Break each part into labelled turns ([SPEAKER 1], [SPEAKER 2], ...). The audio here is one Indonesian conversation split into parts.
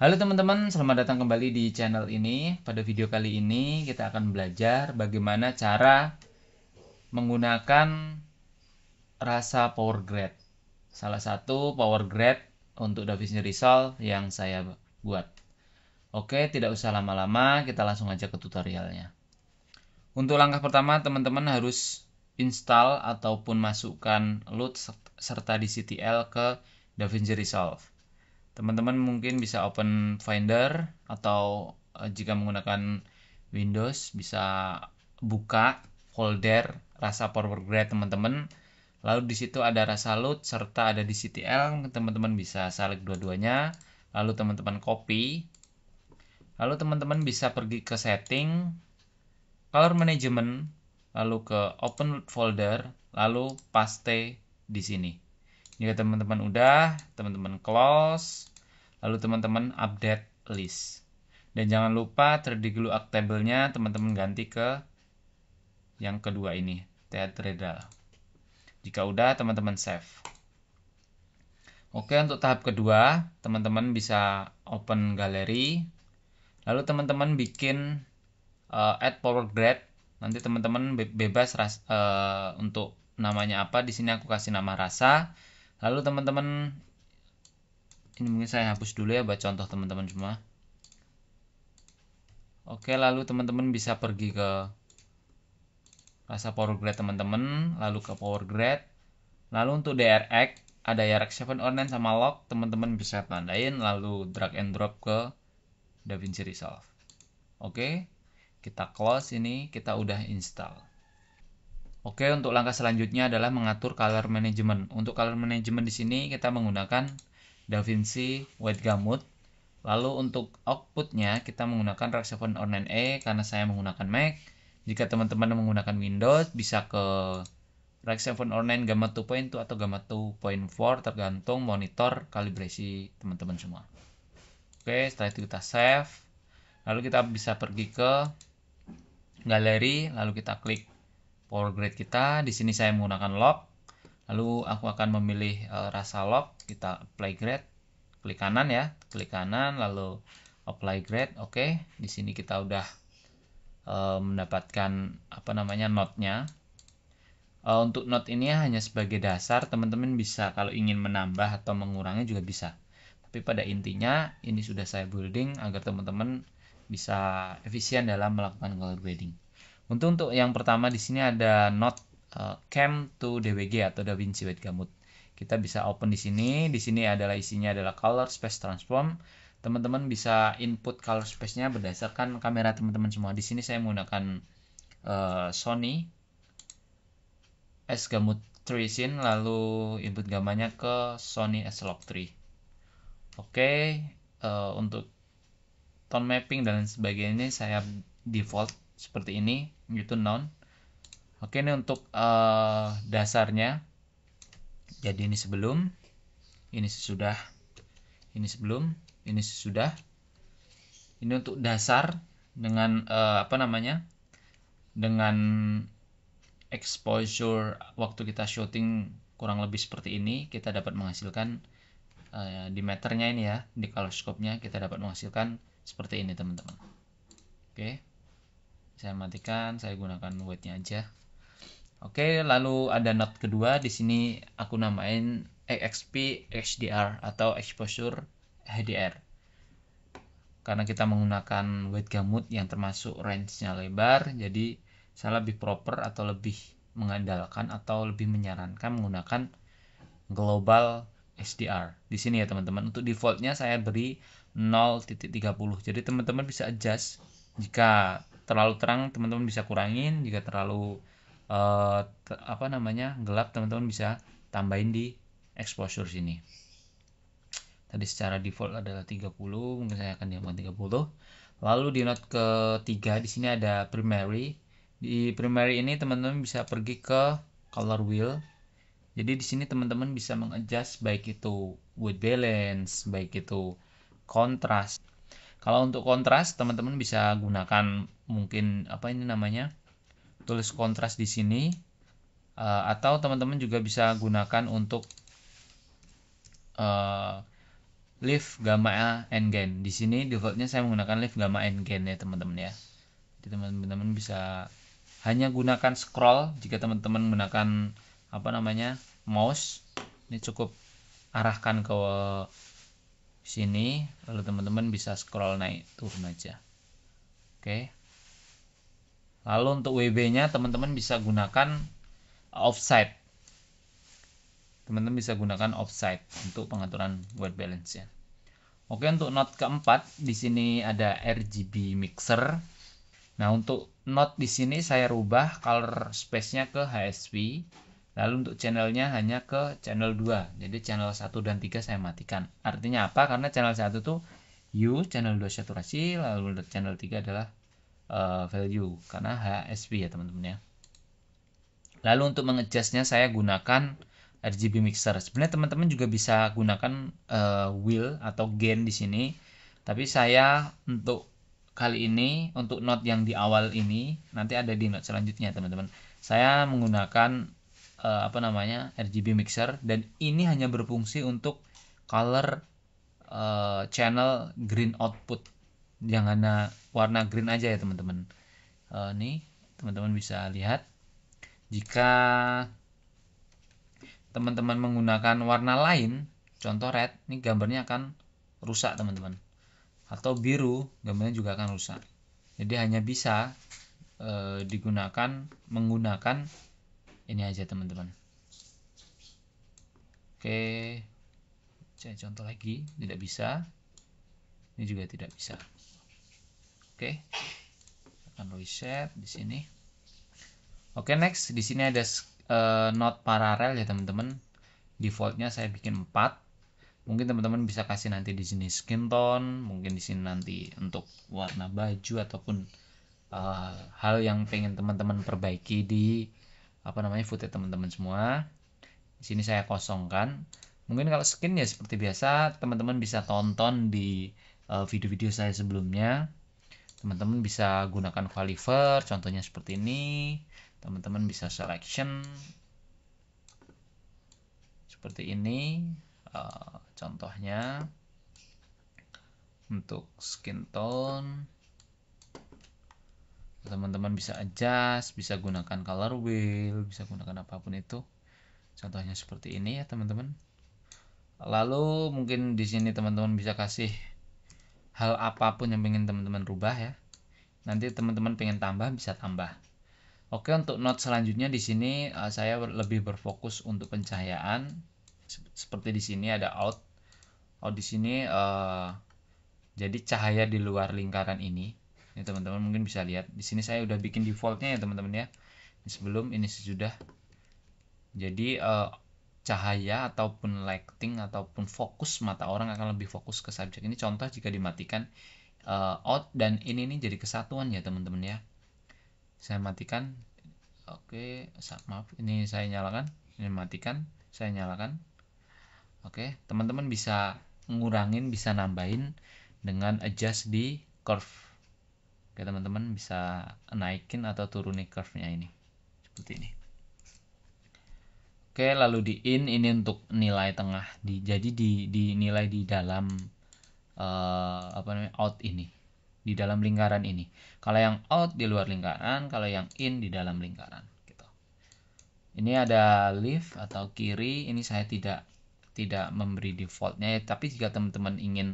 [SPEAKER 1] Halo teman-teman, selamat datang kembali di channel ini. Pada video kali ini kita akan belajar bagaimana cara menggunakan rasa Power Grade. Salah satu Power Grade untuk DaVinci Resolve yang saya buat. Oke, tidak usah lama-lama, kita langsung aja ke tutorialnya. Untuk langkah pertama, teman-teman harus install ataupun masukkan load serta DCTL ke DaVinci Resolve. Teman-teman mungkin bisa open Finder atau jika menggunakan Windows bisa buka folder rasa Power Grade teman-teman. Lalu di situ ada rasa load serta ada DCTL, teman-teman bisa select dua-duanya. Lalu teman-teman copy. Lalu teman-teman bisa pergi ke setting, color management, lalu ke open folder, lalu paste di sini. Jika teman-teman udah, teman-teman close, lalu teman-teman update list. Dan jangan lupa 3D Glue Arc table-nya teman-teman ganti ke yang kedua ini, Tetraedral. Jika udah, teman-teman save. Oke, untuk tahap kedua, teman-teman bisa open galeri. Lalu teman-teman bikin add power grade. Nanti teman-teman bebas untuk namanya apa. Di sini aku kasih nama rasa. Lalu teman-teman, ini mungkin saya hapus dulu ya buat contoh teman-teman semua. Oke, lalu teman-teman bisa pergi ke rasa power grade teman-teman, lalu ke power grade. Lalu untuk DRX ada DRX 709 sama lock, teman-teman bisa tandain lalu drag and drop ke DaVinci Resolve. Oke, kita close ini, kita udah install. Oke, untuk langkah selanjutnya adalah mengatur color management. Untuk color management di sini kita menggunakan DaVinci White Gamut. Lalu untuk outputnya kita menggunakan Rec 709E karena saya menggunakan Mac. Jika teman-teman menggunakan Windows bisa ke Rec 709 Gamma 2.2 atau Gamma 2.4 tergantung monitor kalibrasi teman-teman semua. Oke, setelah itu kita save. Lalu kita bisa pergi ke galeri, lalu kita klik Power Grade kita. Di sini saya menggunakan lock. Lalu aku akan memilih rasa lock. Kita apply grade. Klik kanan ya, klik kanan lalu apply grade. Oke, di sini kita udah mendapatkan apa namanya note-nya. Untuk note ini hanya sebagai dasar, teman-teman bisa kalau ingin menambah atau mengurangi juga bisa. Tapi pada intinya ini sudah saya building agar teman-teman bisa efisien dalam melakukan color grading. Untuk yang pertama di sini ada note Cam to DWG atau DaVinci White Gamut. Kita bisa open di sini. Di sini adalah isinya adalah color space transform. Teman-teman bisa input color space-nya berdasarkan kamera teman-teman semua. Di sini saya menggunakan Sony S Gamut 3 Scene, lalu input gambarnya ke Sony S-Log 3. Oke, untuk tone mapping dan sebagainya saya default seperti ini, itu none. Oke, ini untuk dasarnya. Jadi ini sebelum, ini sesudah, ini sebelum, ini sesudah. Ini untuk dasar dengan apa namanya? Dengan exposure waktu kita shooting kurang lebih seperti ini, kita dapat menghasilkan di meternya ini ya, di color scope-nya kita dapat menghasilkan seperti ini teman-teman. Oke, saya matikan, saya gunakan white-nya aja. Oke, lalu ada note kedua di sini aku namain EXP HDR atau exposure HDR. Karena kita menggunakan white gamut yang termasuk range-nya lebar, jadi saya lebih proper atau lebih mengandalkan atau lebih menyarankan menggunakan global HDR. Di sini ya teman-teman. Untuk defaultnya saya beri 0.30. Jadi teman-teman bisa adjust. Jika terlalu terang teman-teman bisa kurangin. Jika terlalu apa namanya gelap teman-teman bisa tambahin di exposure sini. Tadi secara default adalah 30, mungkin saya akan diamkan 30. Lalu di note ketiga di sini ada primary. Di primary ini teman-teman bisa pergi ke color wheel. Jadi di sini teman-teman bisa mengadjust baik itu white balance, baik itu kontras. Kalau untuk kontras teman-teman bisa gunakan mungkin apa ini namanya? Tulis kontras di sini atau teman-teman juga bisa gunakan untuk lift gamma and gain. Di sini defaultnya saya menggunakan lift gamma and gain ya teman-teman ya. Jadi teman-teman bisa hanya gunakan scroll jika teman-teman menggunakan mouse. Ini cukup arahkan ke sini, lalu teman-teman bisa scroll naik turun aja. Oke. Lalu untuk WB-nya teman-teman bisa gunakan offset. Teman-teman bisa gunakan offset untuk pengaturan white balance ya. Oke, untuk node keempat di sini ada RGB mixer. Nah, untuk node di sini saya rubah color space-nya ke HSV. Lalu untuk channelnya hanya ke channel 2. Jadi channel 1 dan 3 saya matikan. Artinya apa? Karena channel 1 tuh hue, channel 2 saturasi, lalu channel 3 adalah value karena HSV ya teman-teman ya. Lalu untuk mengadjustnya saya gunakan RGB mixer. Sebenarnya teman-teman juga bisa gunakan wheel atau gain di sini. Tapi saya untuk kali ini untuk note yang di awal ini nanti ada di note selanjutnya teman-teman. Saya menggunakan RGB mixer dan ini hanya berfungsi untuk color channel green output. Yang hanya warna green aja ya teman-teman. Nih teman-teman bisa lihat jika teman-teman menggunakan warna lain, contoh red, ini gambarnya akan rusak teman-teman. Atau biru, gambarnya juga akan rusak. Jadi hanya bisa menggunakan ini aja teman-teman. Oke, saya contoh lagi, tidak bisa. Ini juga tidak bisa. Oke, akan reset di sini. Oke, next di sini ada node paralel ya teman-teman. Defaultnya saya bikin 4. Mungkin teman-teman bisa kasih nanti di sini skin tone, mungkin di sini nanti untuk warna baju ataupun hal yang pengen teman-teman perbaiki di footage teman-teman semua. Di sini saya kosongkan. Mungkin kalau skin ya seperti biasa teman-teman bisa tonton di video-video saya sebelumnya. Teman-teman bisa gunakan qualifier, contohnya seperti ini. Teman-teman bisa selection seperti ini. Contohnya untuk skin tone teman-teman bisa adjust, bisa gunakan color wheel, bisa gunakan apapun itu. Contohnya seperti ini ya teman-teman. Lalu mungkin di sini teman-teman bisa kasih hal apapun yang pengen teman-teman rubah ya. Nanti teman-teman pengen tambah bisa tambah. Oke, untuk node selanjutnya di sini saya lebih berfokus untuk pencahayaan. Seperti di sini ada out. Di sini jadi cahaya di luar lingkaran ini. Ini teman-teman mungkin bisa lihat. Di sini saya udah bikin defaultnya ya teman-teman ya. Ini sebelum, ini sesudah. Jadi cahaya ataupun lighting ataupun fokus mata orang akan lebih fokus ke subjek. Ini contoh jika dimatikan out dan ini jadi kesatuan ya teman-teman ya. Saya matikan. Oke, maaf. Ini saya nyalakan. Ini matikan. Saya nyalakan. Oke, teman-teman bisa ngurangin, bisa nambahin dengan adjust di curve. Oke, teman-teman bisa naikin atau turunin curve-nya ini. Seperti ini. Oke, lalu di in ini untuk nilai tengah. Jadi dinilai di dalam out ini. Di dalam lingkaran ini. Kalau yang out di luar lingkaran, kalau yang in di dalam lingkaran. Gitu. Ini ada left atau kiri. Ini saya tidak memberi defaultnya ya, tapi jika teman-teman ingin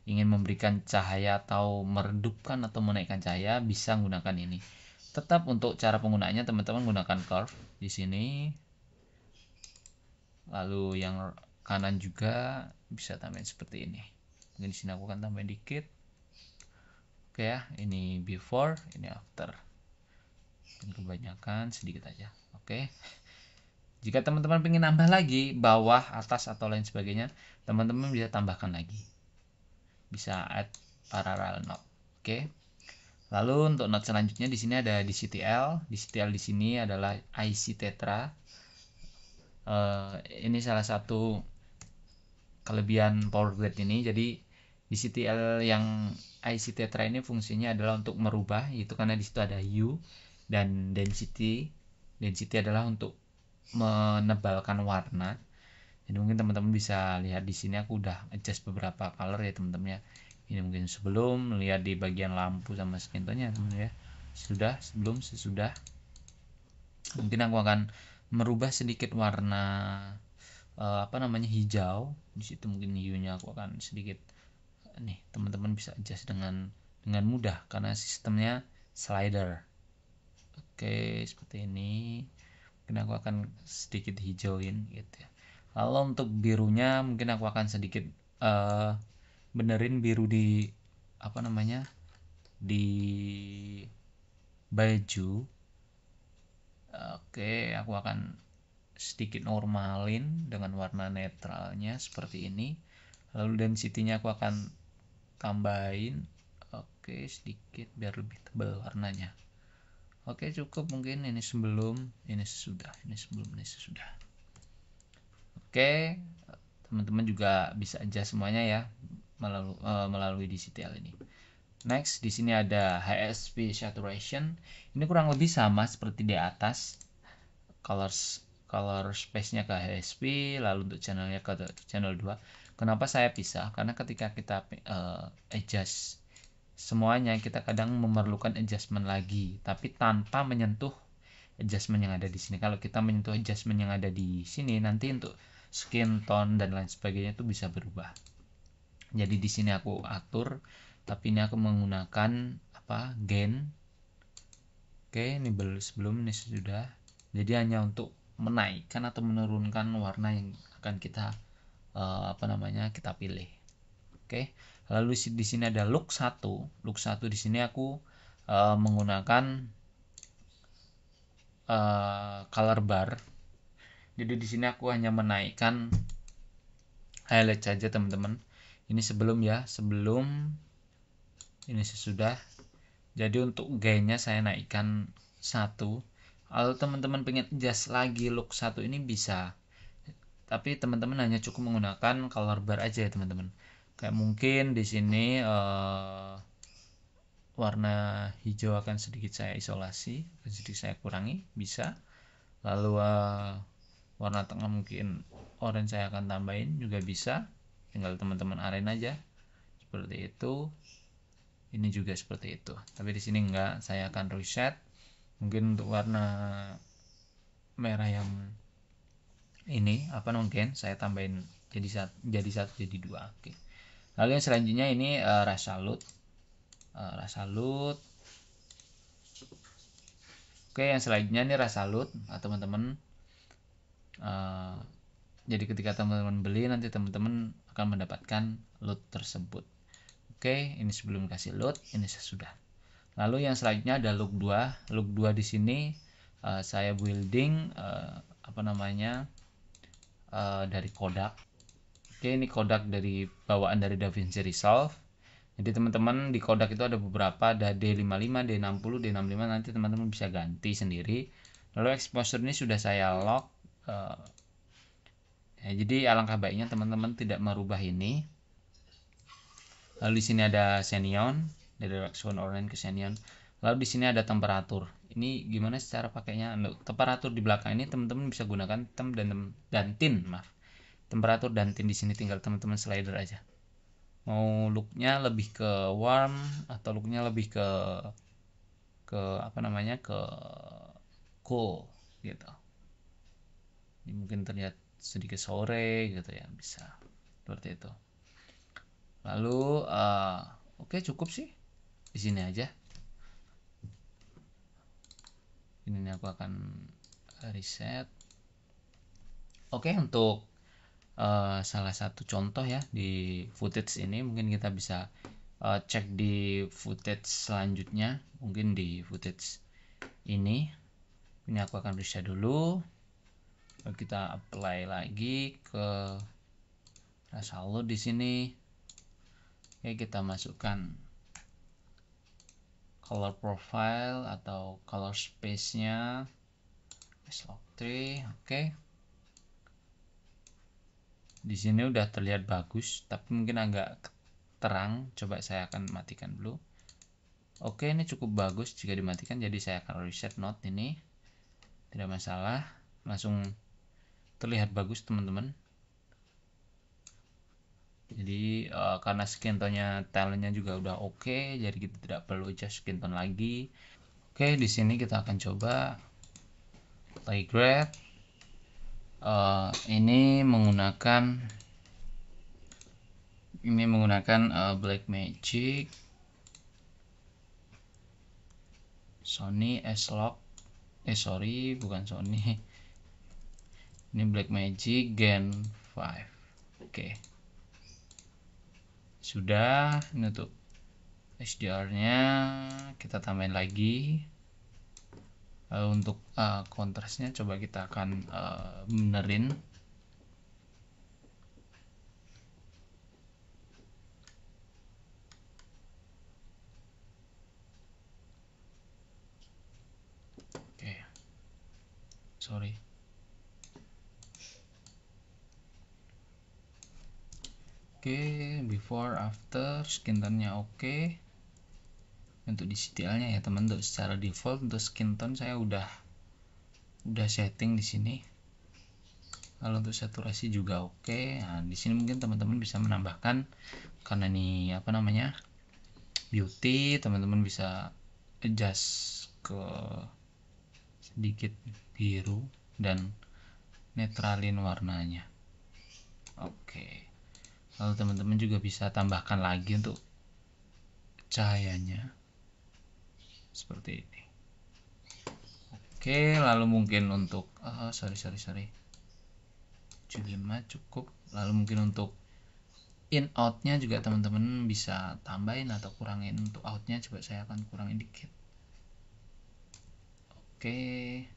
[SPEAKER 1] memberikan cahaya atau meredupkan atau menaikkan cahaya bisa menggunakan ini. Tetap untuk cara penggunaannya teman-teman gunakan curve di sini. Lalu yang kanan juga bisa tambahin seperti ini. Mungkin di sini aku akan tambahin dikit. Oke ya, ini before, ini after. Dan kebanyakan sedikit aja. Oke. Jika teman-teman ingin nambah lagi bawah, atas atau lain sebagainya, teman-teman bisa tambahkan lagi. Bisa add parallel node. Oke. Lalu untuk node selanjutnya di sini ada DCTL. DCTL di sini adalah IC Tetra. Ini salah satu kelebihan power grid ini. Jadi DCTL yang IC Tetra ini fungsinya adalah untuk merubah, itu karena di situ ada hue dan density. Density adalah untuk menebalkan warna. Jadi mungkin teman-teman bisa lihat di sini aku udah adjust beberapa color ya teman-teman ya. Ini mungkin sebelum, lihat di bagian lampu sama skin tone-nya teman-teman ya. Sudah, sebelum, sesudah. Mungkin aku akan merubah sedikit warna hijau. Di situ mungkin hijaunya aku akan sedikit nih, teman-teman bisa adjust dengan mudah karena sistemnya slider. Oke, seperti ini. Mungkin aku akan sedikit hijauin gitu ya. Lalu untuk birunya mungkin aku akan sedikit benerin biru di di baju. Oke, aku akan sedikit normalin dengan warna netralnya seperti ini. Lalu density-nya aku akan tambahin, oke, sedikit biar lebih tebal warnanya. Oke, cukup mungkin ini sebelum, ini sesudah, ini sebelum, ini sesudah. Oke, teman-teman juga bisa adjust semuanya ya melalui DCTL ini. Next, di sini ada HSP saturation. Ini kurang lebih sama seperti di atas. Color space-nya ke HSP, lalu untuk channelnya ke channel 2. Kenapa saya pisah? Karena ketika kita adjust semuanya, kita kadang memerlukan adjustment lagi, tapi tanpa menyentuh adjustment yang ada di sini. Kalau kita menyentuh adjustment yang ada di sini, nanti untuk skin tone dan lain sebagainya itu bisa berubah. Jadi di sini aku atur, tapi ini aku menggunakan gain. Oke, ini sebelum, ini sudah. Jadi hanya untuk menaikkan atau menurunkan warna yang akan kita kita pilih. Oke. Lalu di sini ada look 1. Look 1 di sini aku menggunakan color bar. Jadi di sini aku hanya menaikkan highlight saja teman-teman. Ini sebelum ya, sebelum, ini sesudah. Jadi untuk gainnya saya naikkan 1. Kalau teman-teman pengen adjust lagi look 1 ini bisa. Tapi teman-teman hanya cukup menggunakan color bar aja ya teman-teman. Kayak mungkin di sini warna hijau akan sedikit saya isolasi, sedikit saya kurangi, bisa. Lalu warna tengah mungkin orange saya akan tambahin juga bisa. Tinggal teman-teman aren aja. Seperti itu. Ini juga seperti itu. Tapi di sini enggak, saya akan reset. Mungkin untuk warna merah yang ini mungkin saya tambahin jadi 1 jadi 2. Oke. Lalu yang selanjutnya ini Resolute. Oke, yang selanjutnya ini Resolute, teman-teman. Jadi ketika teman-teman beli, nanti teman-teman akan mendapatkan loot tersebut. Oke, ini sebelum kasih loot, ini sesudah. Lalu yang selanjutnya ada look 2. Look 2 di sini saya building dari Kodak. Oke, ini Kodak dari bawaan dari DaVinci Resolve. Jadi teman-teman di Kodak itu ada beberapa, ada D55, D60, D65, nanti teman-teman bisa ganti sendiri. Lalu exposure ini sudah saya lock. Jadi alangkah baiknya teman-teman tidak merubah ini. Lalu di sini ada Xenon, dari Rexon Orange ke Xenon. Lalu di sini ada temperatur. Ini gimana cara pakainya? Temperatur di belakang ini teman-teman bisa gunakan temp dan tin, maaf. Temperatur dan tin di sini tinggal teman-teman slider aja. Mau looknya lebih ke warm atau looknya lebih ke cool gitu. Ini mungkin terlihat sedikit sore gitu ya, bisa seperti itu. Lalu oke, cukup sih di sini aja. Ini aku akan reset. Oke, untuk salah satu contoh ya di footage ini, mungkin kita bisa cek di footage selanjutnya, mungkin di footage ini aku akan reset dulu. Lalu kita apply lagi ke Resolute di sini. Oke, kita masukkan color profile atau color space-nya Lock 3. Oke. Di sini udah terlihat bagus, tapi mungkin agak terang. Coba saya akan matikan dulu. Oke, ini cukup bagus jika dimatikan, jadi saya akan reset node ini. Tidak masalah, langsung terlihat bagus teman-teman. Jadi karena skin tone-nya talentnya juga udah oke, jadi kita tidak perlu adjust skin tone lagi. Oke, di sini kita akan coba play grade. Ini menggunakan Blackmagic Sony S-Log. Sorry, bukan Sony. Ini Blackmagic Gen 5. Oke. Sudah, ini untuk HDR-nya kita tambahin lagi. Lalu untuk kontrasnya coba kita akan benerin. Oke. Sorry. Oke, before after skin tone-nya oke. Untuk di CTL-nya ya teman, untuk secara default untuk skin tone saya udah setting di sini. Lalu untuk saturasi juga oke. Nah, di sini mungkin teman-teman bisa menambahkan, karena ini apa namanya, beauty, teman-teman bisa adjust ke sedikit biru dan netralin warnanya. Oke. Lalu teman-teman juga bisa tambahkan lagi untuk cahayanya seperti ini. Oke, lalu mungkin untuk sorry 75 cukup. Lalu mungkin untuk in outnya juga teman-teman bisa tambahin atau kurangin. Untuk outnya coba saya akan kurangin dikit. Oke,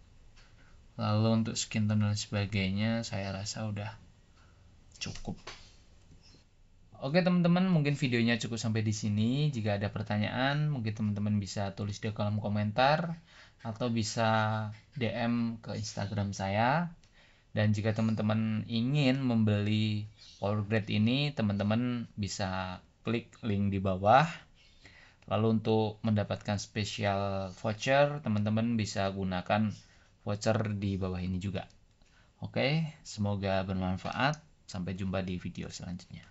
[SPEAKER 1] lalu untuk skin tone dan sebagainya saya rasa udah cukup. Oke teman-teman, mungkin videonya cukup sampai di sini. Jika ada pertanyaan, mungkin teman-teman bisa tulis di kolom komentar atau bisa DM ke Instagram saya. Dan jika teman-teman ingin membeli power grade ini, teman-teman bisa klik link di bawah. Lalu untuk mendapatkan spesial voucher, teman-teman bisa gunakan voucher di bawah ini juga. Oke, semoga bermanfaat. Sampai jumpa di video selanjutnya.